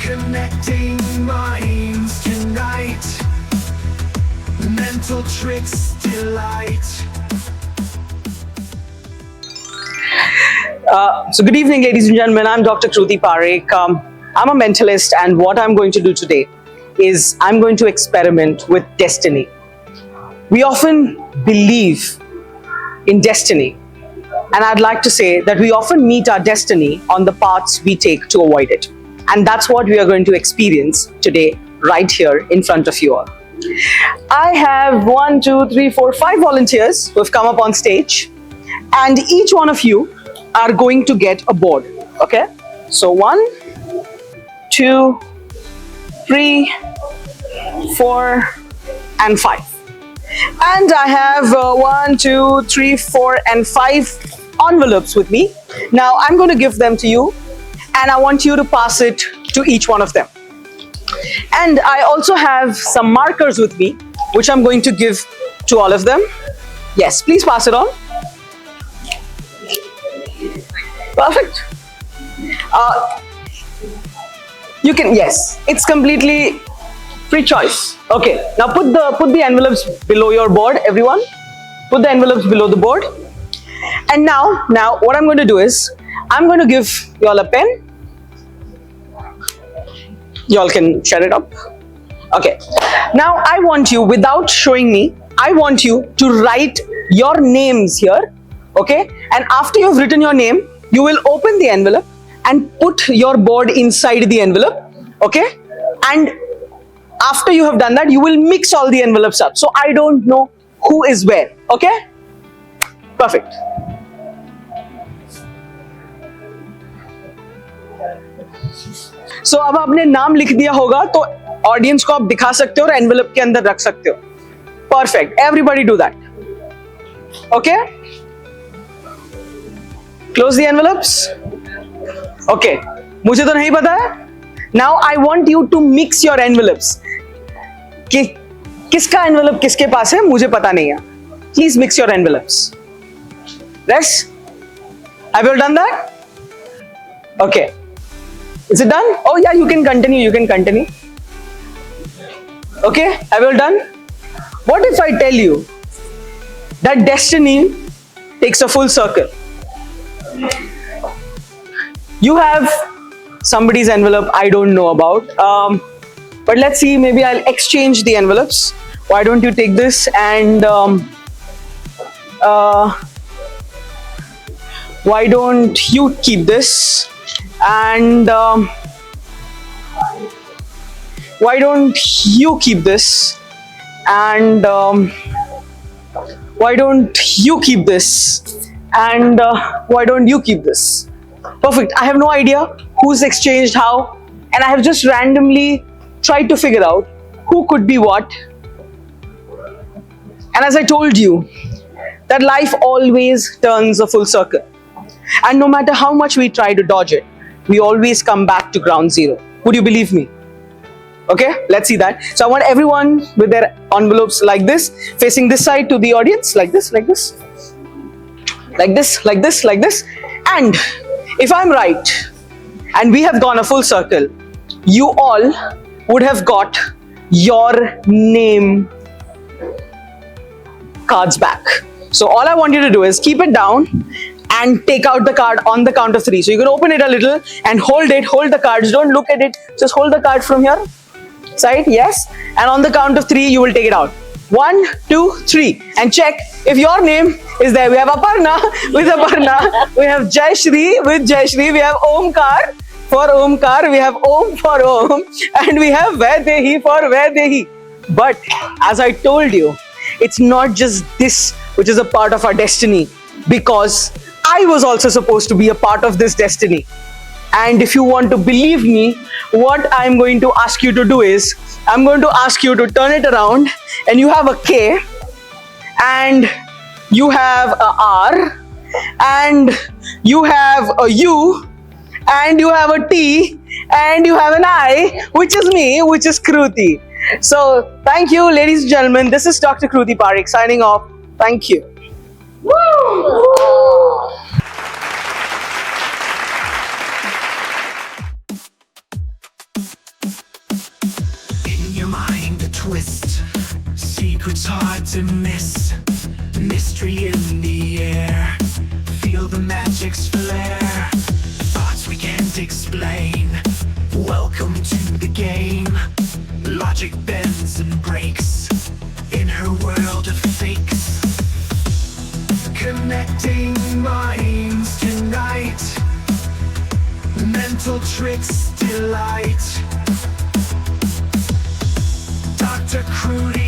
Connecting minds tonight. Mental tricks delight. So good evening, ladies and gentlemen. I'm Dr. Kruti Parekh. I'm a mentalist, and what I'm going to do today is I'm going to experiment with destiny. We often believe in destiny, and I'd like to say that we often meet our destiny on the paths we take to avoid it. And that's what we are going to experience today, right here in front of you all. I have 1, 2, 3, 4, 5 volunteers who have come up on stage, and each one of you are going to get a board. Okay? So 1, 2, 3, 4, and 5. And I have 1, 2, 3, 4, and 5 envelopes with me. Now I'm going to give them to you, and I want you to pass it to each one of them. And I also have some markers with me, which I'm going to give to all of them. Yes, please pass it on. Perfect. You can, yes, it's completely free choice. Okay, now put the envelopes below your board, everyone. Put the envelopes below the board. And now what I'm going to do is, I'm going to give you all a pen. You all can shut it up. Okay. Now I want you, without showing me, I want you to write your names here. Okay. And after you've written your name, you will open the envelope and put your board inside the envelope. Okay. And after you have done that, you will mix all the envelopes up. So I don't know who is where. Okay. Perfect. So अब आपने नाम लिख दिया होगा तो audience को आप दिखा सकते हो और एनवेलप के अंदर रख सकते हो. Perfect. Everybody do that. Okay? Close the envelopes. Okay. मुझे तो नहीं पता है. Now I want you to mix your envelopes. कि किसका envelope किसके पास है मुझे पता नहीं है. Please mix your envelopes. Yes? Have you all done that? Okay. Is it done? Oh yeah, you can continue. You can continue. Okay, have you all done? What if I tell you that destiny takes a full circle? You have somebody's envelope I don't know about, but let's see. Maybe I'll exchange the envelopes. Why don't you take this and why don't you keep this? And why don't you keep this? And why don't you keep this? And why don't you keep this? Perfect. I have no idea who's exchanged how, and I have just randomly tried to figure out who could be what. And as I told you, that life always turns a full circle. And no matter how much we try to dodge it, we always come back to ground zero. Would you believe me? Okay, let's see that. So I want everyone with their envelopes like this, facing this side to the audience, like this, like this, like this, like this, like this. And if I'm right, and we have gone a full circle, you all would have got your name cards back. So all I want you to do is keep it down and take out the card on the count of 3. So you can open it a little and hold the cards. Don't look at it. Just hold the card from here. Side, yes. And on the count of 3, you will take it out. 1, 2, 3. And check if your name is there. We have Aparna with Aparna. We have Jai Shri with Jai Shri. We have Omkar for Omkar. We have Om for Om. And we have Vaidehi for Vaidehi. But as I told you, it's not just this which is a part of our destiny, because I was also supposed to be a part of this destiny. And if you want to believe me, what I'm going to ask you to do is, I'm going to ask you to turn it around, and you have a K, and you have a R, and you have a U, and you have a T, and you have an I, which is me, which is Kruti. So thank you, ladies and gentlemen. This is Dr. Kruti Parekh signing off. Thank you. Woo! twist. Secrets hard to miss. Mystery in the air. Feel the magic's flare. Thoughts we can't explain. Welcome to the game. Logic bends and breaks in her world of fakes. Connecting minds tonight. Mental tricks delight. Dr. Kruti